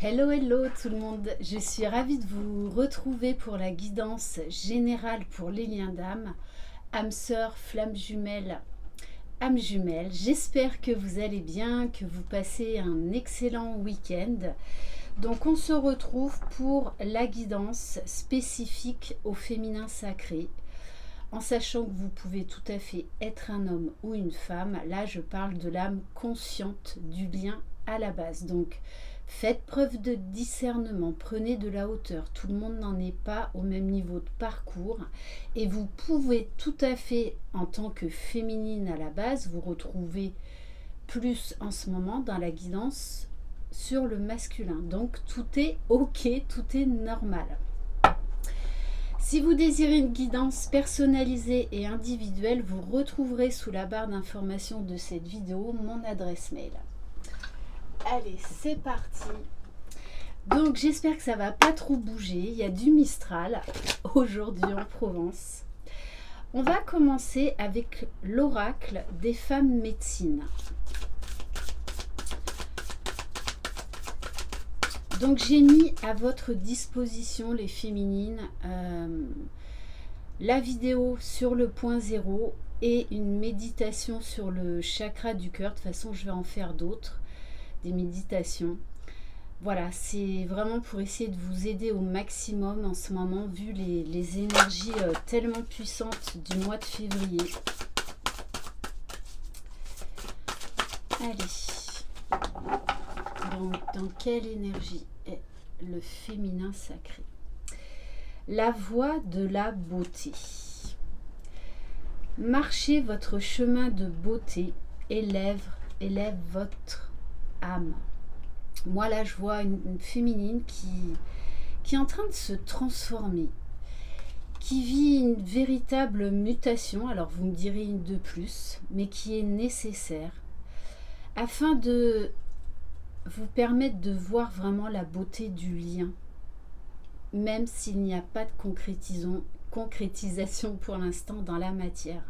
Hello, hello tout le monde, je suis ravie de vous retrouver pour la guidance générale pour les liens d'âme, âme sœur, flamme jumelle, âme jumelle. J'espère que vous allez bien, que vous passez un excellent week-end. Donc on se retrouve pour la guidance spécifique au féminin sacré, en sachant que vous pouvez tout à fait être un homme ou une femme. Là je parle de l'âme consciente du lien à la base. Donc faites preuve de discernement, prenez de la hauteur. Tout le monde n'en est pas au même niveau de parcours. Et vous pouvez tout à fait, en tant que féminine à la base, vous retrouver plus en ce moment dans la guidance sur le masculin. Donc tout est ok, tout est normal. Si vous désirez une guidance personnalisée et individuelle, vous retrouverez sous la barre d'information de cette vidéo mon adresse mail. Allez, c'est parti. Donc j'espère que ça va pas trop bouger. Il y a du Mistral aujourd'hui en Provence. On va commencer avec l'oracle des femmes médecines. Donc j'ai mis à votre disposition les féminines la vidéo sur le point zéro et une méditation sur le chakra du cœur. De toute façon je vais en faire d'autres, des méditations. Voilà, c'est vraiment pour essayer de vous aider au maximum en ce moment, vu les énergies tellement puissantes du mois de février. Allez, donc dans quelle énergie est le féminin sacré? La voie de la beauté. Marchez votre chemin de beauté, élève votre âme. Moi là je vois une féminine qui est en train de se transformer, qui vit une véritable mutation, alors vous me direz une de plus, mais qui est nécessaire afin de vous permettre de voir vraiment la beauté du lien, même s'il n'y a pas de concrétisation pour l'instant dans la matière.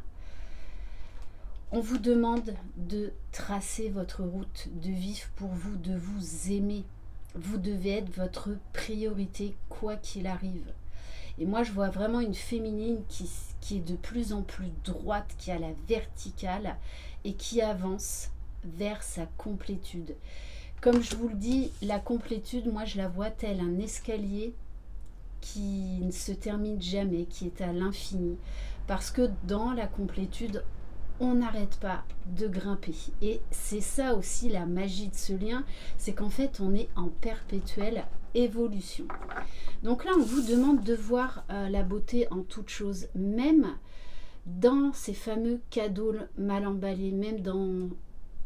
On vous demande de tracer votre route, de vivre pour vous, de vous aimer. Vous devez être votre priorité, quoi qu'il arrive. Et moi, je vois vraiment une féminine qui est de plus en plus droite, qui a la verticale et qui avance vers sa complétude. Comme je vous le dis, la complétude, moi, je la vois telle un escalier qui ne se termine jamais, qui est à l'infini. Parce que dans la complétude, on n'arrête pas de grimper. Et c'est ça aussi la magie de ce lien, c'est qu'en fait on est en perpétuelle évolution. Donc là on vous demande de voir la beauté en toute chose, même dans ces fameux cadeaux mal emballés, même dans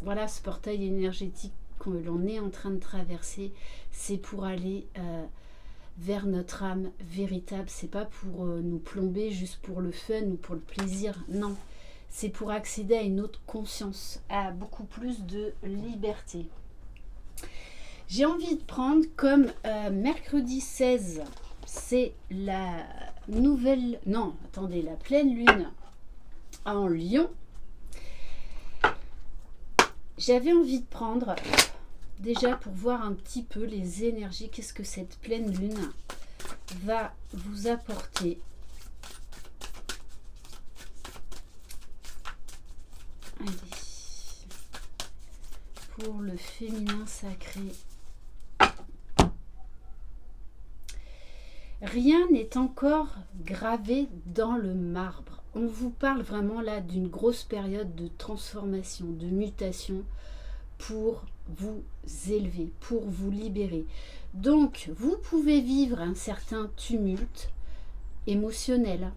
voilà ce portail énergétique que l'on est en train de traverser. C'est pour aller vers notre âme véritable. C'est pas pour nous plomber juste pour le fun ou pour le plaisir, non. C'est pour accéder à une autre conscience, à beaucoup plus de liberté. J'ai envie de prendre comme mercredi 16, c'est la nouvelle... Non, attendez, la pleine lune en Lion. J'avais envie de prendre, déjà pour voir un petit peu les énergies, qu'est-ce que cette pleine lune va vous apporter. Allez, pour le féminin sacré. Rien n'est encore gravé dans le marbre. On vous parle vraiment là d'une grosse période de transformation, de mutation pour vous élever, pour vous libérer. Donc, vous pouvez vivre un certain tumulte émotionnel.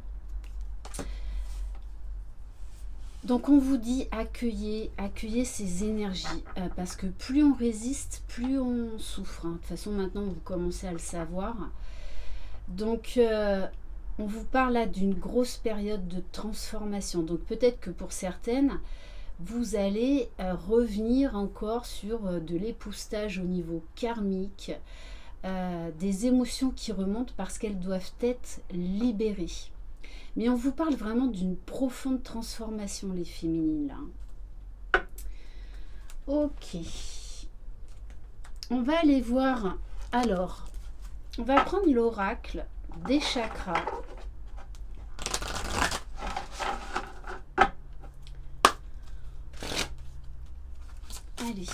Donc on vous dit accueillez ces énergies, parce que plus on résiste, plus on souffre. De toute façon maintenant vous commencez à le savoir. Donc on vous parle là d'une grosse période de transformation. Donc peut-être que pour certaines, vous allez revenir encore sur de l'époustage au niveau karmique, des émotions qui remontent parce qu'elles doivent être libérées. Mais on vous parle vraiment d'une profonde transformation, les féminines, là. Ok. On va aller voir Alors, on va prendre l'oracle des chakras. Allez,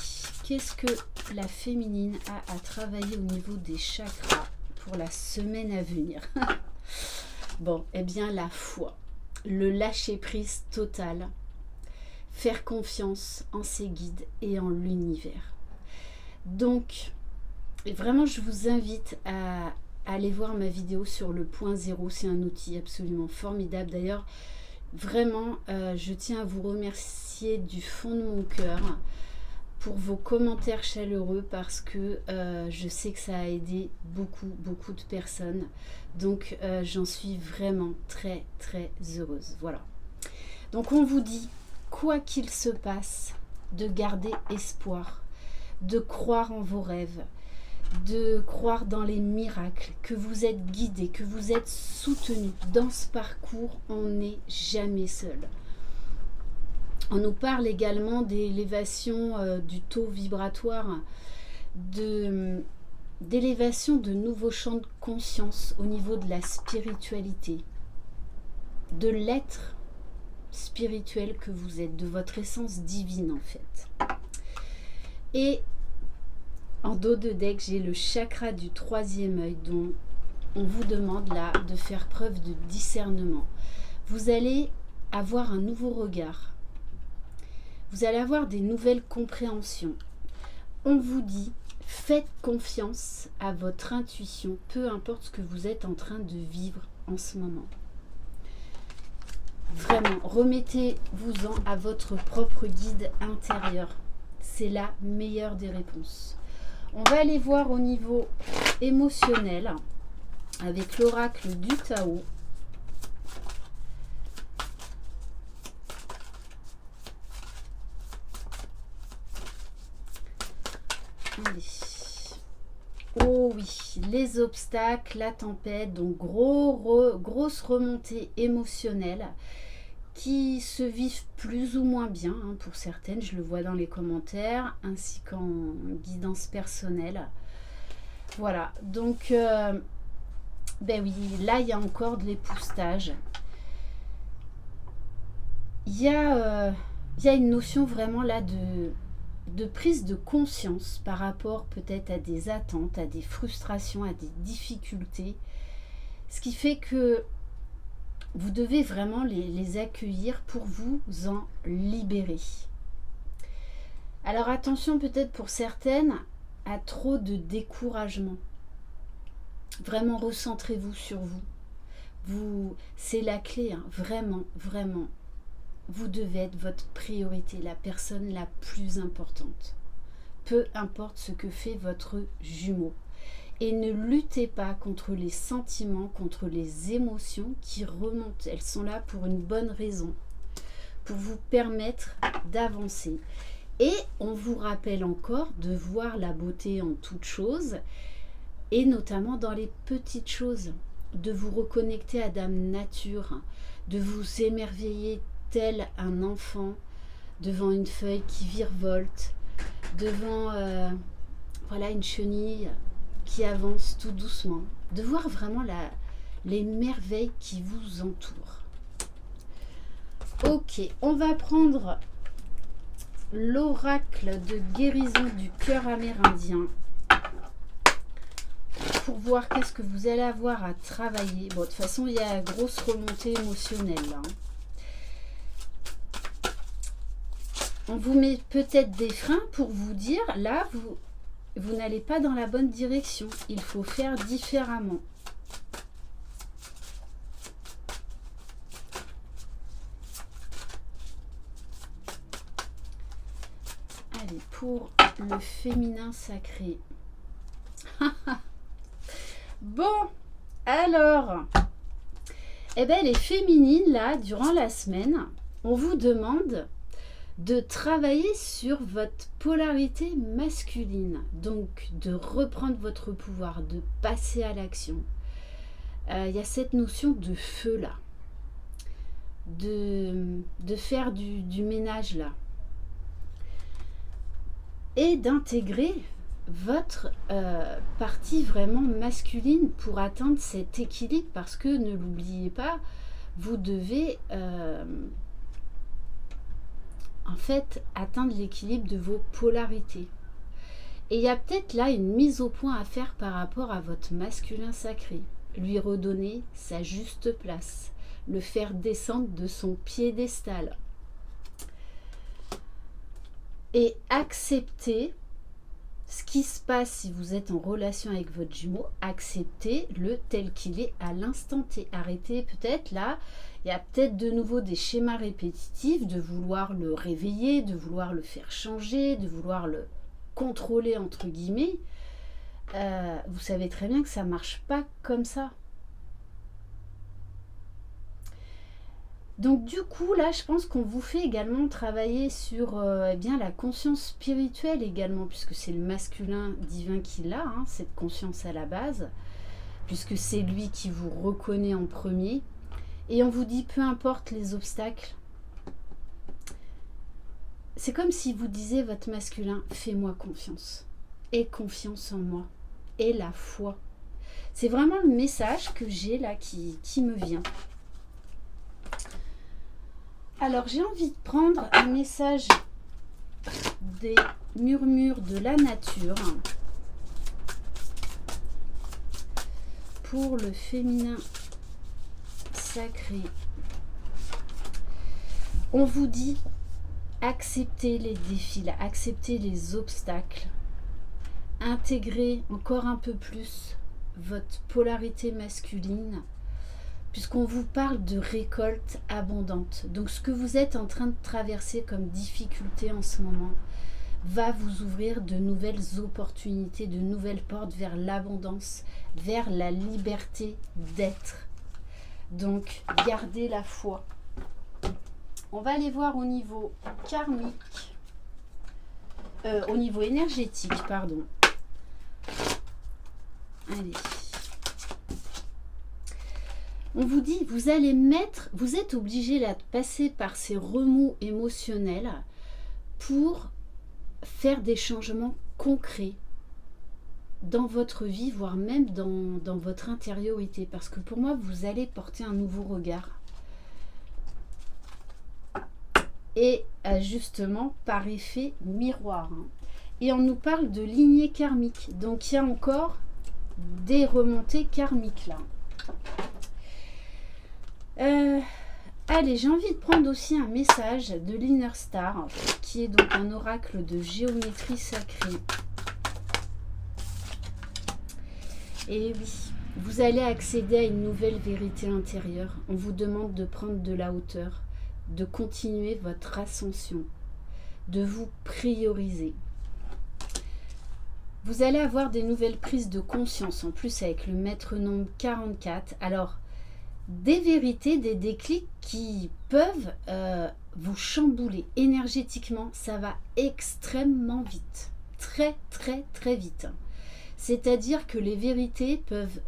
qu'est-ce que la féminine a à travailler au niveau des chakras pour la semaine à venir? Bon, eh bien la foi, le lâcher-prise total, faire confiance en ses guides et en l'univers. Donc, vraiment, je vous invite à aller voir ma vidéo sur le point zéro. C'est un outil absolument formidable. D'ailleurs, vraiment, je tiens à vous remercier du fond de mon cœur pour vos commentaires chaleureux parce que je sais que ça a aidé beaucoup de personnes. Donc, j'en suis vraiment très heureuse. Voilà. Donc, on vous dit, quoi qu'il se passe, de garder espoir, de croire en vos rêves, de croire dans les miracles, que vous êtes guidés, que vous êtes soutenus. Dans ce parcours, on n'est jamais seul. On nous parle également d'élévation du taux vibratoire, d'élévation de nouveaux champs de conscience au niveau de la spiritualité, de l'être spirituel que vous êtes, de votre essence divine en fait. Et en dos de deck, j'ai le chakra du troisième œil dont on vous demande là de faire preuve de discernement. Vous allez avoir un nouveau regard. Vous allez avoir des nouvelles compréhensions. On vous dit, faites confiance à votre intuition, peu importe ce que vous êtes en train de vivre en ce moment. Vraiment, remettez-vous-en à votre propre guide intérieur. C'est la meilleure des réponses. On va aller voir au niveau émotionnel avec l'oracle du Tao. Allez. Oh oui, les obstacles, la tempête, donc grosse remontée émotionnelle qui se vivent plus ou moins bien pour certaines, je le vois dans les commentaires, ainsi qu'en guidance personnelle. Voilà, donc ben oui, là il y a encore de l'époustage. Il y a une notion vraiment là de prise de conscience par rapport peut-être à des attentes, à des frustrations, à des difficultés. Ce qui fait que vous devez vraiment les accueillir pour vous en libérer. Alors attention peut-être pour certaines à trop de découragement. Vraiment recentrez-vous sur vous. C'est la clé, hein, vraiment. Vous devez être votre priorité, la personne la plus importante. Peu importe ce que fait votre jumeau. Et ne luttez pas contre les sentiments, contre les émotions qui remontent. Elles sont là pour une bonne raison, pour vous permettre d'avancer. Et on vous rappelle encore de voir la beauté en toutes choses, et notamment dans les petites choses, de vous reconnecter à Dame Nature, de vous émerveiller tel un enfant devant une feuille qui virevolte, devant voilà, une chenille qui avance tout doucement, de voir vraiment les merveilles qui vous entourent. Ok, on va prendre l'oracle de guérison du cœur amérindien pour voir qu'est-ce que vous allez avoir à travailler. Bon, de toute façon, il y a une grosse remontée émotionnelle là. On vous met peut-être des freins pour vous dire, là, vous n'allez pas dans la bonne direction. Il faut faire différemment. Allez, pour le féminin sacré. Bon, alors, eh bien, les féminines, là, durant la semaine, on vous demande de travailler sur votre polarité masculine, donc de reprendre votre pouvoir, de passer à l'action. Il y a cette notion de feu là, de faire du ménage là, et d'intégrer votre partie vraiment masculine pour atteindre cet équilibre, parce que ne l'oubliez pas, vous devez en fait atteindre l'équilibre de vos polarités. Et il y a peut-être là une mise au point à faire par rapport à votre masculin sacré. Lui redonner sa juste place, le faire descendre de son piédestal. Et accepter ce qui se passe si vous êtes en relation avec votre jumeau, acceptez-le tel qu'il est à l'instant T. Arrêtez peut-être là, il y a peut-être de nouveau des schémas répétitifs, de vouloir le réveiller, de vouloir le faire changer, de vouloir le contrôler entre guillemets. Vous savez très bien que ça ne marche pas comme ça. Donc du coup, là, je pense qu'on vous fait également travailler sur eh bien, la conscience spirituelle également, puisque c'est le masculin divin qui l'a, hein, cette conscience à la base, puisque c'est lui qui vous reconnaît en premier. Et on vous dit, peu importe les obstacles, c'est comme si vous disiez votre masculin, fais-moi confiance, aie confiance en moi, aie la foi. C'est vraiment le message que j'ai là qui me vient. Alors, j'ai envie de prendre un message des murmures de la nature pour le féminin sacré. On vous dit, acceptez les défis, acceptez les obstacles, intégrez encore un peu plus votre polarité masculine, puisqu'on vous parle de récolte abondante. Donc ce que vous êtes en train de traverser comme difficulté en ce moment va vous ouvrir de nouvelles opportunités, de nouvelles portes vers l'abondance, vers la liberté d'être. Donc gardez la foi. On va aller voir au niveau karmique, au niveau énergétique, pardon. Allez. On vous dit, vous êtes obligé là de passer par ces remous émotionnels pour faire des changements concrets dans votre vie, voire même dans votre intériorité. Parce que pour moi, vous allez porter un nouveau regard. Et justement, par effet miroir. Hein. Et on nous parle de lignée karmique. Donc il y a encore des remontées karmiques là. Allez, j'ai envie de prendre aussi un message de l'Inner Star, qui est donc un oracle de géométrie sacrée. Et oui, vous allez accéder à une nouvelle vérité intérieure. On vous demande de prendre de la hauteur, de continuer votre ascension, de vous prioriser. Vous allez avoir des nouvelles prises de conscience, en plus avec le maître nombre 44. Alors, des vérités, des déclics qui peuvent vous chambouler énergétiquement. Ça va extrêmement vite, très très très vite. C'est-à-dire que les vérités peuvent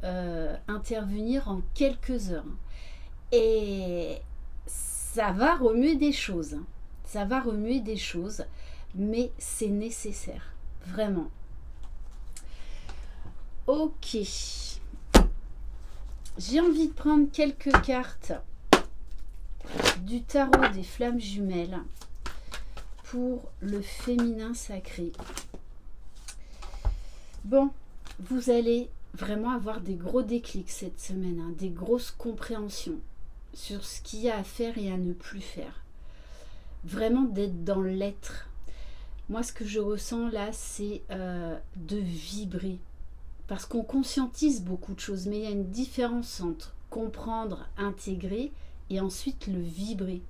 intervenir en quelques heures. Et ça va remuer des choses. Ça va remuer des choses, mais c'est nécessaire, vraiment. Ok. J'ai envie de prendre quelques cartes du tarot des flammes jumelles pour le féminin sacré. Bon, vous allez vraiment avoir des gros déclics cette semaine, hein, des grosses compréhensions sur ce qu'il y a à faire et à ne plus faire. Vraiment d'être dans l'être. Moi, ce que je ressens là, c'est de vibrer. Parce qu'on conscientise beaucoup de choses, mais il y a une différence entre comprendre, intégrer et ensuite le vibrer.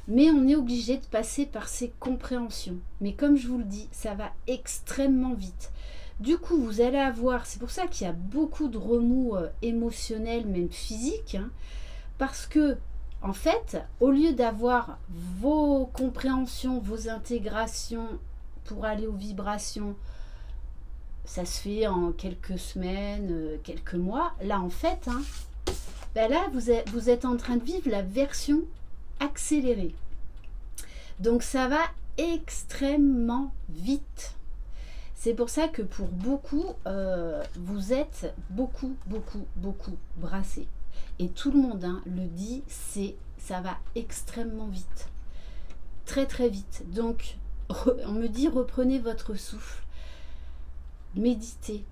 Mais on est obligé de passer par ces compréhensions. Mais comme je vous le dis, ça va extrêmement vite. Du coup, vous allez avoir, c'est pour ça qu'il y a beaucoup de remous émotionnels, même physiques, hein, parce que, en fait, au lieu d'avoir vos compréhensions, vos intégrations pour aller aux vibrations, ça se fait en quelques semaines, quelques mois. Là, en fait, hein, ben là, vous êtes en train de vivre la version accélérée. Donc, ça va extrêmement vite. C'est pour ça que pour beaucoup, vous êtes beaucoup brassés. Et tout le monde le dit, ça va extrêmement vite. Très vite. Donc, on me dit, reprenez votre souffle. Méditez.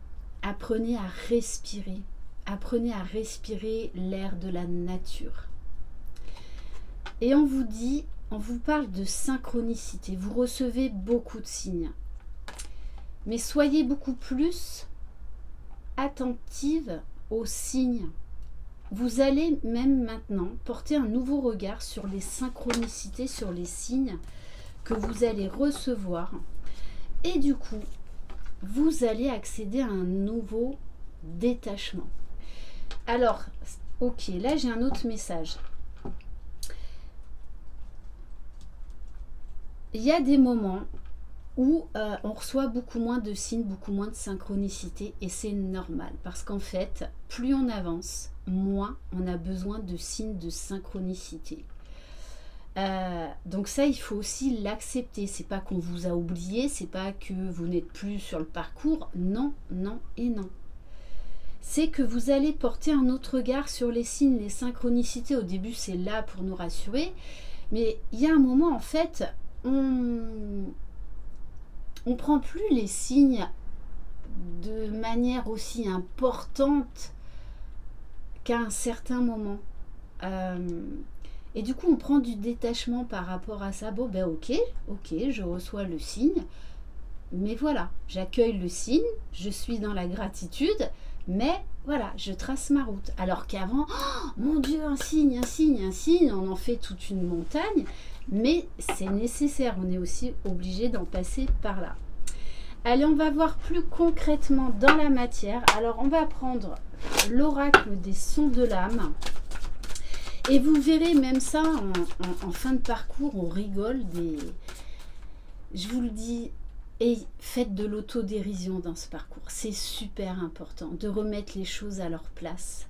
Apprenez à respirer. Apprenez à respirer l'air de la nature. Et on vous dit, on vous parle de synchronicité. Vous recevez beaucoup de signes. Mais soyez beaucoup plus attentive aux signes. Vous allez même maintenant porter un nouveau regard sur les synchronicités, sur les signes que vous allez recevoir. Et du coup, vous allez accéder à un nouveau détachement. Alors, ok, là j'ai un autre message. Il y a des moments où on reçoit beaucoup moins de signes, beaucoup moins de synchronicité, et c'est normal parce qu'en fait, plus on avance, moins on a besoin de signes de synchronicité. Donc ça, il faut aussi l'accepter. C'est pas qu'on vous a oublié, c'est pas que vous n'êtes plus sur le parcours. Non, non et non. C'est que vous allez porter un autre regard sur les signes, les synchronicités. Au début, c'est là pour nous rassurer, mais il y a un moment, en fait, on prend plus les signes de manière aussi importante qu'à un certain moment. Et du coup, on prend du détachement par rapport à ça. Bon, ben ok, je reçois le signe. Mais voilà, j'accueille le signe, je suis dans la gratitude, mais voilà, je trace ma route. Alors qu'avant, oh, mon Dieu, un signe, on en fait toute une montagne. Mais c'est nécessaire, on est aussi obligé d'en passer par là. Allez, on va voir plus concrètement dans la matière. Alors, on va prendre l'oracle des sons de l'âme. Et vous verrez même ça en fin de parcours, on rigole des... Je vous le dis, et faites de l'autodérision dans ce parcours. C'est super important de remettre les choses à leur place,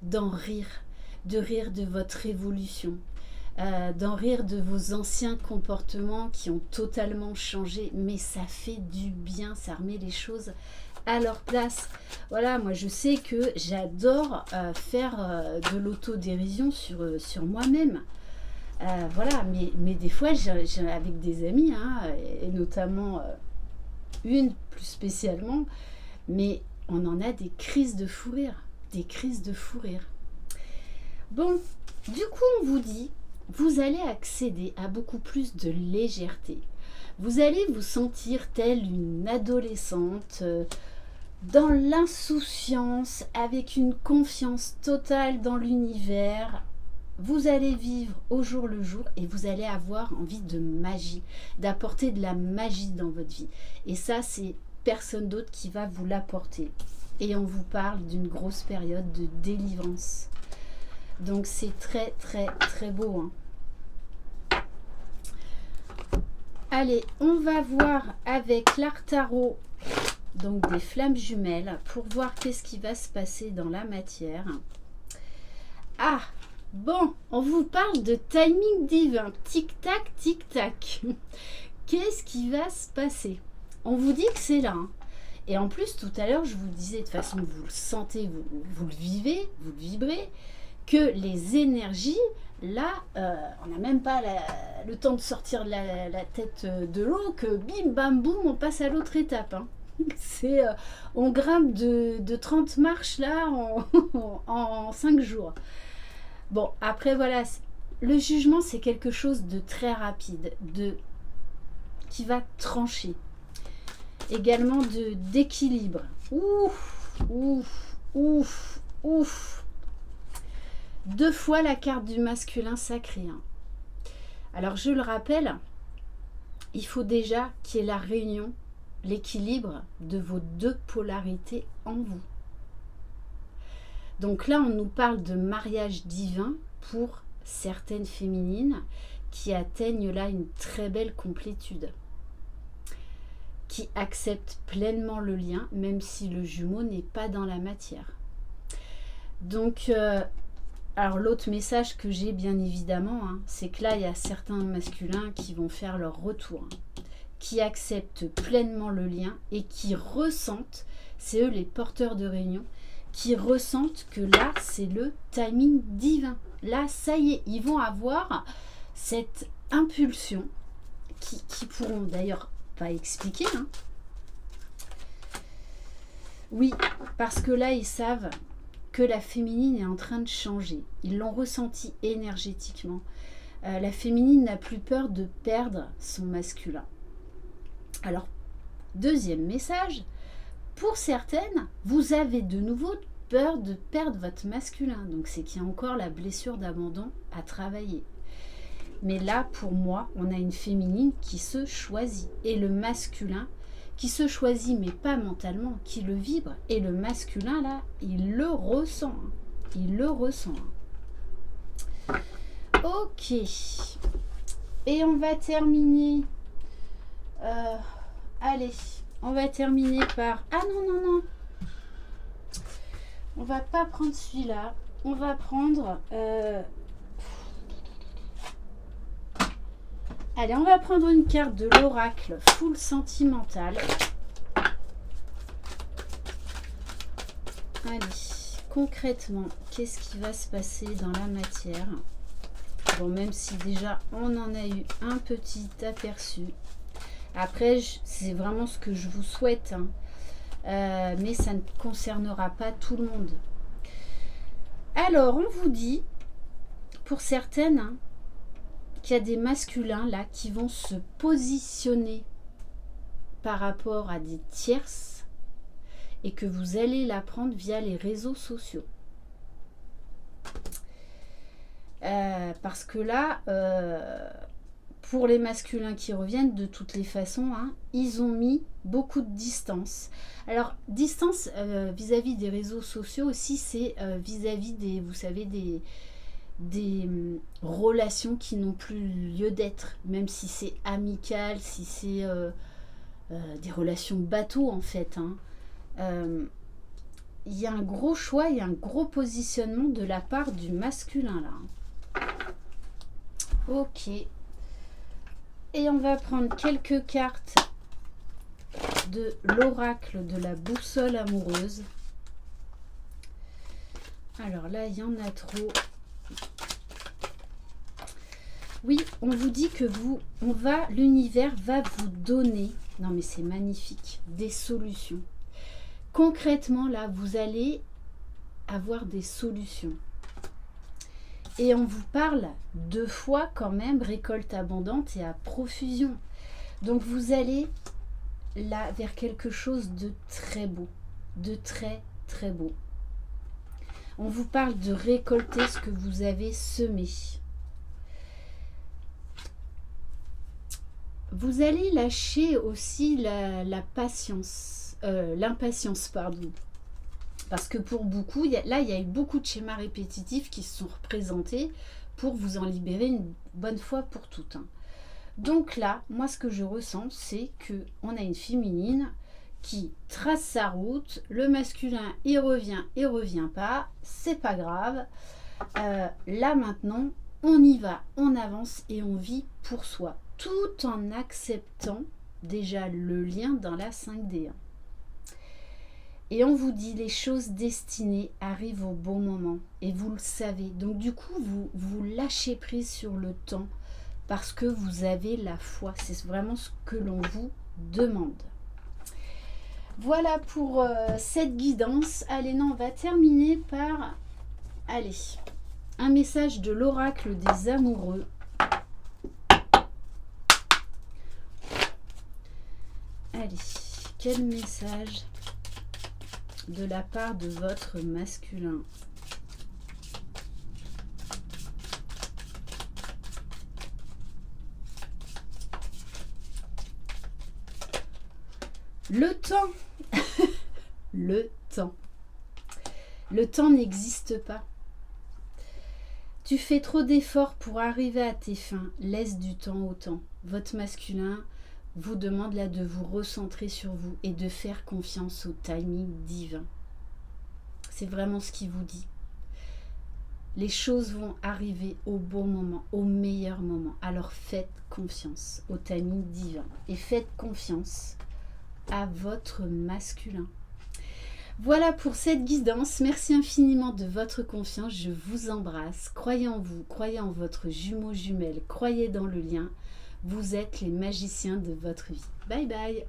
d'en rire, de rire de votre évolution. D'en rire de vos anciens comportements qui ont totalement changé, mais ça fait du bien, ça remet les choses à leur place. Voilà, moi je sais que j'adore faire de l'autodérision sur moi-même. Voilà, mais des fois j'ai avec des amis, et notamment une plus spécialement, mais on en a des crises de fou rire, Bon, du coup on vous dit, vous allez accéder à beaucoup plus de légèreté. Vous allez vous sentir telle une adolescente dans l'insouciance, avec une confiance totale dans l'univers. Vous allez vivre au jour le jour et vous allez avoir envie de magie, d'apporter de la magie dans votre vie. Et ça, c'est personne d'autre qui va vous l'apporter. Et on vous parle d'une grosse période de délivrance. Donc c'est très beau. Allez, on va voir avec l'art tarot, donc des flammes jumelles, pour voir qu'est-ce qui va se passer dans la matière. Ah, bon, on vous parle de timing divin, tic-tac, tic-tac. Qu'est-ce qui va se passer? On vous dit que c'est là. Et en plus, tout à l'heure, je vous disais, de toute façon, vous le sentez, vous le vivez, vous le vibrez, que les énergies, là, on n'a même pas le temps de sortir la tête de l'eau, que bim, bam, boum, on passe à l'autre étape. C'est, on grimpe de 30 marches là en 5 jours. Bon, après voilà, le jugement c'est quelque chose de très rapide, qui va trancher. Également d'équilibre. Ouf. 2 fois la carte du masculin sacré. Alors je le rappelle, il faut déjà qu'il y ait la réunion, l'équilibre de vos 2 polarités en vous. Donc là, on nous parle de mariage divin pour certaines féminines qui atteignent là une très belle complétude, qui acceptent pleinement le lien, même si le jumeau n'est pas dans la matière. Donc, alors l'autre message que j'ai bien évidemment, c'est que là, il y a certains masculins qui vont faire leur retour. qui acceptent pleinement le lien et qui ressentent, c'est eux les porteurs de réunion, qui ressentent que là, c'est le timing divin. Là, ça y est, ils vont avoir cette impulsion qui pourront d'ailleurs pas expliquer. Hein. Oui, parce que là, ils savent que la féminine est en train de changer. Ils l'ont ressenti énergétiquement. La féminine n'a plus peur de perdre son masculin. Alors, deuxième message, pour certaines, vous avez de nouveau peur de perdre votre masculin. Donc, c'est qu'il y a encore la blessure d'abandon à travailler. Mais là, pour moi, on a une féminine qui se choisit. Et le masculin qui se choisit, mais pas mentalement, qui le vibre. Et le masculin, là, il le ressent. Hein. Il le ressent. Hein. Ok. Et on va terminer... allez, on va terminer par... Ah non, non, non. On va pas prendre celui-là. On va prendre... Allez, on va prendre une carte de l'oracle full sentimental. Allez, concrètement, qu'est-ce qui va se passer dans la matière? Bon, même si déjà on en a eu un petit aperçu. Après, c'est vraiment ce que je vous souhaite. Hein. Mais ça ne concernera pas tout le monde. Alors, on vous dit, pour certaines... Hein, qu'il y a des masculins là qui vont se positionner par rapport à des tierces et que vous allez l'apprendre via les réseaux sociaux. Parce que là, pour les masculins qui reviennent, de toutes les façons, hein, ils ont mis beaucoup de distance. Alors, distance vis-à-vis des réseaux sociaux aussi, c'est vis-à-vis des, vous savez, des relations qui n'ont plus lieu d'être, même si c'est amical, si c'est des relations bateau en fait. Hein. Il y a un gros choix, il y a un gros positionnement de la part du masculin là. Ok. Et on va prendre quelques cartes de l'oracle de la boussole amoureuse. Alors là, il y en a trop. Oui, on vous dit que l'univers va vous donner, non mais c'est magnifique, des solutions. Concrètement, là, vous allez avoir des solutions. Et on vous parle 2 fois quand même, récolte abondante et à profusion. Donc vous allez là vers quelque chose de très beau, de très très beau. On vous parle de récolter ce que vous avez semé. Vous allez lâcher aussi la patience, l'impatience, pardon. Parce que pour beaucoup, il y a eu beaucoup de schémas répétitifs qui se sont représentés pour vous en libérer une bonne fois pour toutes. Hein. Donc là, moi ce que je ressens, c'est qu'on a une féminine qui trace sa route, le masculin il revient pas, c'est pas grave. Là maintenant, on y va, on avance et on vit pour soi, tout en acceptant déjà le lien dans la 5D. Et on vous dit, les choses destinées arrivent au bon moment. Et vous le savez. Donc du coup, vous lâchez prise sur le temps parce que vous avez la foi. C'est vraiment ce que l'on vous demande. Voilà pour cette guidance. Allez, non, on va terminer par... Allez, un message de l'oracle des amoureux. Allez, quel message de la part de votre masculin? Le temps. Le temps. Le temps n'existe pas. Tu fais trop d'efforts pour arriver à tes fins. Laisse du temps au temps. Votre masculin vous demande là de vous recentrer sur vous et de faire confiance au timing divin. C'est vraiment ce qu'il vous dit. Les choses vont arriver au bon moment, au meilleur moment. Alors faites confiance au tamis divin et faites confiance à votre masculin. Voilà pour cette guidance. Merci infiniment de votre confiance. Je vous embrasse. Croyez en vous, croyez en votre jumeau jumelle, croyez dans le lien. Vous êtes les magiciens de votre vie. Bye bye.